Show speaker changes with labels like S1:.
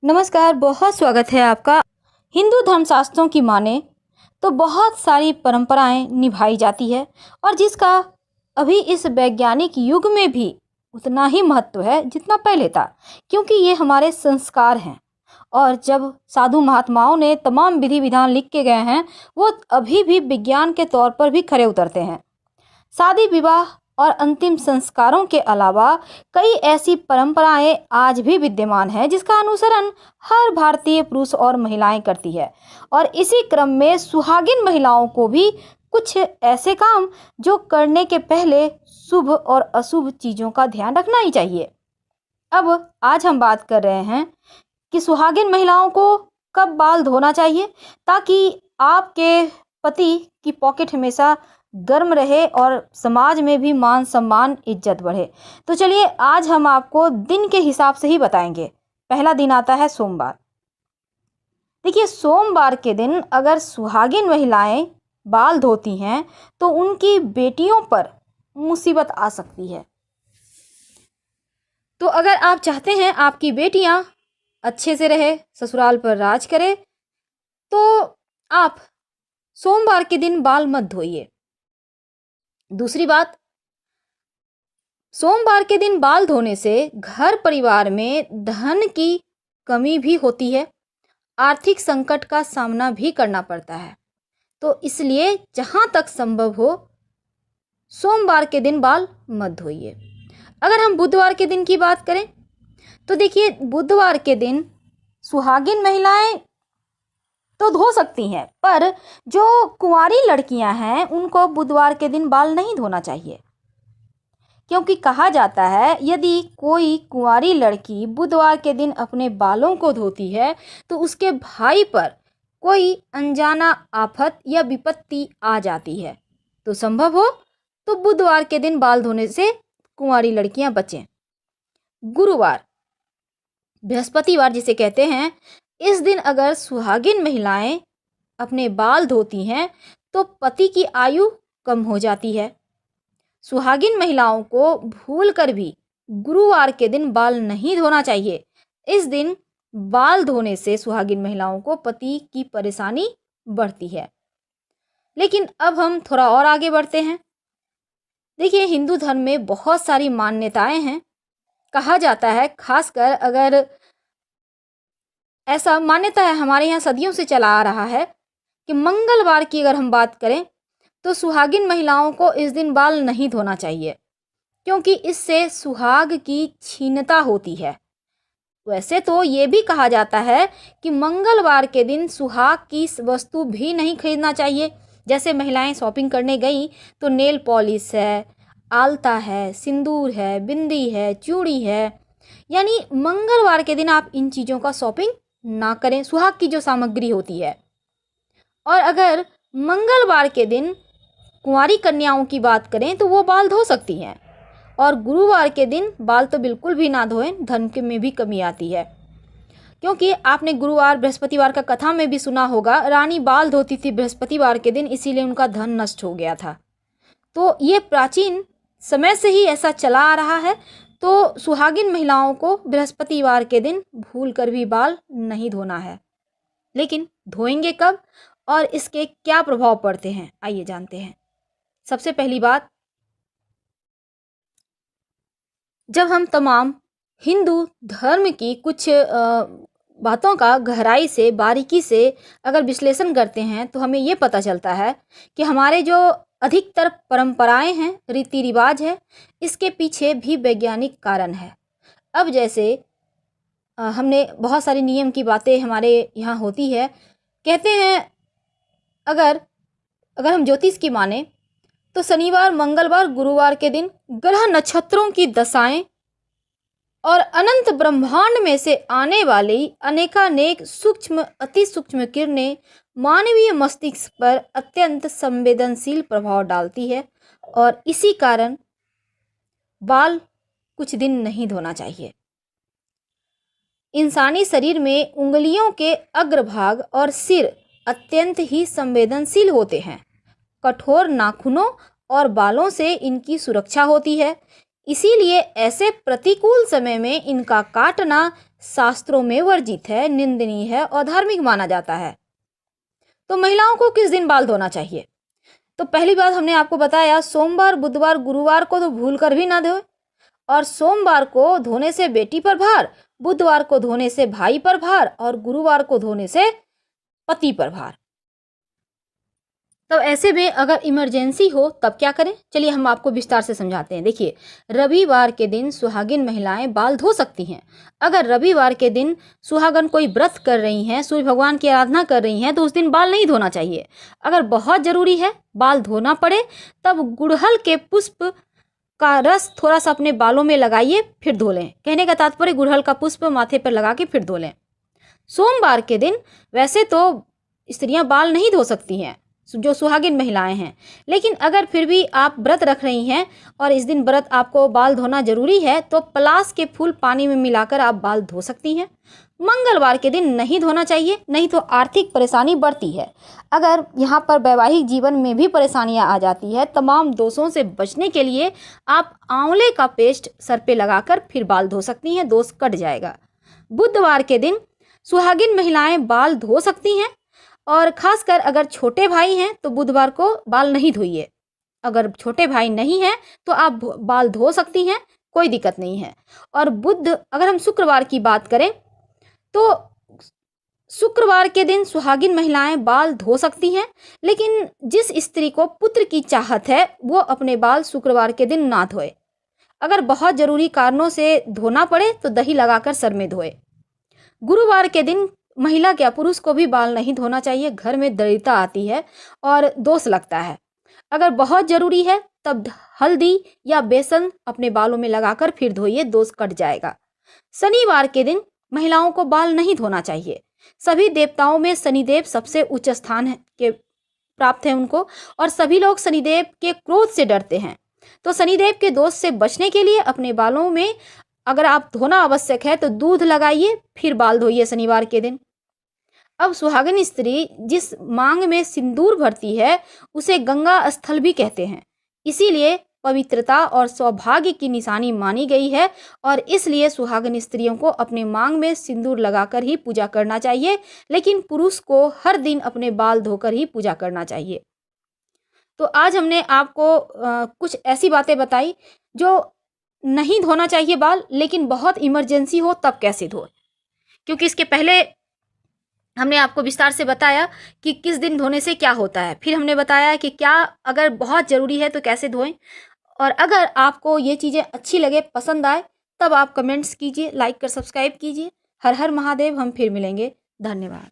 S1: नमस्कार, बहुत स्वागत है आपका। हिंदू धर्मशास्त्रों की माने तो बहुत सारी परंपराएं निभाई जाती है और जिसका अभी इस वैज्ञानिक युग में भी उतना ही महत्व है जितना पहले था, क्योंकि ये हमारे संस्कार हैं। और जब साधु महात्माओं ने तमाम विधि विधान लिख के गए हैं, वो अभी भी विज्ञान के तौर पर भी खरे उतरते हैं। शादी विवाह और अंतिम संस्कारों के अलावा कई ऐसी परंपराएं आज भी विद्यमान हैं जिसका अनुसरण हर भारतीय पुरुष और महिलाएं करती है। और इसी क्रम में सुहागिन महिलाओं को भी कुछ ऐसे काम जो करने के पहले शुभ और अशुभ चीज़ों का ध्यान रखना ही चाहिए। अब आज हम बात कर रहे हैं कि सुहागिन महिलाओं को कब बाल धोना चाहिए ताकि आपके पति की पॉकेट हमेशा गर्म रहे और समाज में भी मान सम्मान इज्जत बढ़े। तो चलिए आज हम आपको दिन के हिसाब से ही बताएंगे। पहला दिन आता है सोमवार। देखिए, सोमवार के दिन अगर सुहागिन महिलाएं बाल धोती हैं तो उनकी बेटियों पर मुसीबत आ सकती है। तो अगर आप चाहते हैं आपकी बेटियां अच्छे से रहे, ससुराल पर राज करे, तो आप सोमवार के दिन बाल मत धोइए। दूसरी बात, सोमवार के दिन बाल धोने से घर परिवार में धन की कमी भी होती है, आर्थिक संकट का सामना भी करना पड़ता है। तो इसलिए जहां तक संभव हो सोमवार के दिन बाल मत धोइए। अगर हम बुधवार के दिन की बात करें तो देखिए, बुधवार के दिन सुहागिन महिलाएं तो धो सकती हैं, पर जो कुंवारी लड़कियां हैं उनको बुधवार के दिन बाल नहीं धोना चाहिए, क्योंकि कहा जाता है यदि कोई कुंवारी लड़की बुधवार के दिन अपने बालों को धोती है तो उसके भाई पर कोई अनजाना आफत या विपत्ति आ जाती है। तो संभव हो तो बुधवार के दिन बाल धोने से कुंवारी लड़कियां बचें। गुरुवार, बृहस्पतिवार जिसे कहते हैं, इस दिन अगर सुहागिन महिलाएं अपने बाल धोती हैं तो पति की आयु कम हो जाती है। सुहागिन महिलाओं को भूल कर भी गुरुवार के दिन बाल नहीं धोना चाहिए। इस दिन बाल धोने से सुहागिन महिलाओं को पति की परेशानी बढ़ती है। लेकिन अब हम थोड़ा और आगे बढ़ते हैं। देखिए, हिंदू धर्म में बहुत सारी मान्यताएं हैं। कहा जाता है, खासकर अगर ऐसा मान्यता है, हमारे यहाँ सदियों से चला आ रहा है कि मंगलवार की अगर हम बात करें तो सुहागिन महिलाओं को इस दिन बाल नहीं धोना चाहिए, क्योंकि इससे सुहाग की क्षीणता होती है। वैसे तो ये भी कहा जाता है कि मंगलवार के दिन सुहाग की वस्तु भी नहीं खरीदना चाहिए। जैसे महिलाएं शॉपिंग करने गई तो नेल पॉलिश है, आलता है, सिंदूर है, बिंदी है, चूड़ी है, यानी मंगलवार के दिन आप इन चीज़ों का शॉपिंग ना करें, सुहाग की जो सामग्री होती है। और अगर मंगलवार के दिन कुंवारी कन्याओं की बात करें तो वो बाल धो सकती हैं। और गुरुवार के दिन बाल तो बिल्कुल भी ना धोएं, धन के में भी कमी आती है। क्योंकि आपने गुरुवार बृहस्पतिवार का कथा में भी सुना होगा, रानी बाल धोती थी बृहस्पतिवार के दिन, इसीलिए उनका धन नष्ट हो गया था। तो ये प्राचीन समय से ही ऐसा चला आ रहा है। तो सुहागिन महिलाओं को बृहस्पतिवार के दिन भूल कर भी बाल नहीं धोना है। लेकिन धोएंगे कब और इसके क्या प्रभाव पड़ते हैं, आइए जानते हैं। सबसे पहली बात, जब हम तमाम हिंदू धर्म की कुछ बातों का गहराई से, बारीकी से अगर विश्लेषण करते हैं तो हमें ये पता चलता है कि हमारे जो अधिकतर परंपराएं हैं, रीति रिवाज है, इसके पीछे भी वैज्ञानिक कारण है। अब जैसे हमने बहुत सारी नियम की बातें हमारे यहाँ होती है। कहते हैं अगर अगर हम ज्योतिष की माने तो शनिवार, मंगलवार, गुरुवार के दिन ग्रह नक्षत्रों की दशाएं और अनंत ब्रह्मांड में से आने वाली अनेकानेक सूक्ष्म, अति सूक्ष्म किरणें मानवीय मस्तिष्क पर अत्यंत संवेदनशील प्रभाव डालती है। और इसी कारण बाल कुछ दिन नहीं धोना चाहिए। इंसानी शरीर में उंगलियों के अग्रभाग और सिर अत्यंत ही संवेदनशील होते हैं। कठोर नाखूनों और बालों से इनकी सुरक्षा होती है। इसीलिए ऐसे प्रतिकूल समय में इनका काटना शास्त्रों में वर्जित है, निंदनीय है और धार्मिक माना जाता है। तो महिलाओं को किस दिन बाल धोना चाहिए? तो पहली बात हमने आपको बताया, सोमवार, बुधवार, गुरुवार को तो भूल कर भी ना धोए। और सोमवार को धोने से बेटी पर भार, बुधवार को धोने से भाई पर भार और गुरुवार को धोने से पति पर भार। तो ऐसे में अगर इमरजेंसी हो तब क्या करें? चलिए हम आपको विस्तार से समझाते हैं। देखिए, रविवार के दिन सुहागिन महिलाएं बाल धो सकती हैं। अगर रविवार के दिन सुहागन कोई व्रत कर रही हैं, सूर्य भगवान की आराधना कर रही हैं, तो उस दिन बाल नहीं धोना चाहिए। अगर बहुत जरूरी है बाल धोना पड़े, तब गुड़हल के पुष्प का रस थोड़ा सा अपने बालों में लगाइए, फिर धो लें। कहने का तात्पर्य गुड़हल का पुष्प माथे पर लगा के फिर धो लें। सोमवार के दिन वैसे तो स्त्रियां बाल नहीं धो सकती हैं, जो सुहागिन महिलाएं हैं, लेकिन अगर फिर भी आप व्रत रख रही हैं और इस दिन व्रत आपको बाल धोना जरूरी है, तो पलास के फूल पानी में मिलाकर आप बाल धो सकती हैं। मंगलवार के दिन नहीं धोना चाहिए, नहीं तो आर्थिक परेशानी बढ़ती है। अगर यहाँ पर वैवाहिक जीवन में भी परेशानियां आ जाती है, तमाम दोषों से बचने के लिए आप आंवले का पेस्ट सर पे लगाकर फिर बाल धो सकती हैं, दोष कट जाएगा। बुधवार के दिन सुहागिन महिलाएं बाल धो सकती हैं, और खासकर अगर छोटे भाई हैं तो बुधवार को बाल नहीं धोइए। अगर छोटे भाई नहीं हैं तो आप बाल धो सकती हैं, कोई दिक्कत नहीं है। और अगर हम शुक्रवार की बात करें तो शुक्रवार के दिन सुहागिन महिलाएं बाल धो सकती हैं, लेकिन जिस स्त्री को पुत्र की चाहत है वो अपने बाल शुक्रवार के दिन ना धोए। अगर बहुत जरूरी कारणों से धोना पड़े तो दही लगाकर सर में धोए। गुरुवार के दिन महिला क्या पुरुष को भी बाल नहीं धोना चाहिए, घर में दरिद्रता आती है और दोष लगता है। अगर बहुत जरूरी है तब हल्दी या बेसन अपने बालों में लगाकर फिर धोइए, दोष कट जाएगा। शनिवार के दिन महिलाओं को बाल नहीं धोना चाहिए। सभी देवताओं में शनिदेव सबसे उच्च स्थान के प्राप्त है उनको, और सभी लोग शनिदेव के क्रोध से डरते हैं। तो शनिदेव के दोष से बचने के लिए अपने बालों में अगर आप धोना आवश्यक है तो दूध लगाइए, फिर बाल धोइए शनिवार के दिन। अब सुहागिन स्त्री जिस मांग में सिंदूर भरती है उसे गंगा स्थल भी कहते हैं, इसीलिए पवित्रता और सौभाग्य की निशानी मानी गई है, और इसलिए सुहागिन स्त्रियों को अपने मांग में सिंदूर लगाकर ही पूजा करना चाहिए, लेकिन पुरुष को हर दिन अपने बाल धोकर ही पूजा करना चाहिए। तो आज हमने आपको कुछ ऐसी बातें बताई जो नहीं धोना चाहिए बाल, लेकिन बहुत इमरजेंसी हो तब कैसे धोए, क्योंकि इसके पहले हमने आपको विस्तार से बताया कि किस दिन धोने से क्या होता है। फिर हमने बताया कि क्या अगर बहुत ज़रूरी है तो कैसे धोएं। और अगर आपको ये चीज़ें अच्छी लगे, पसंद आए, तब आप कमेंट्स कीजिए, लाइक कर सब्सक्राइब कीजिए। हर हर महादेव। हम फिर मिलेंगे। धन्यवाद।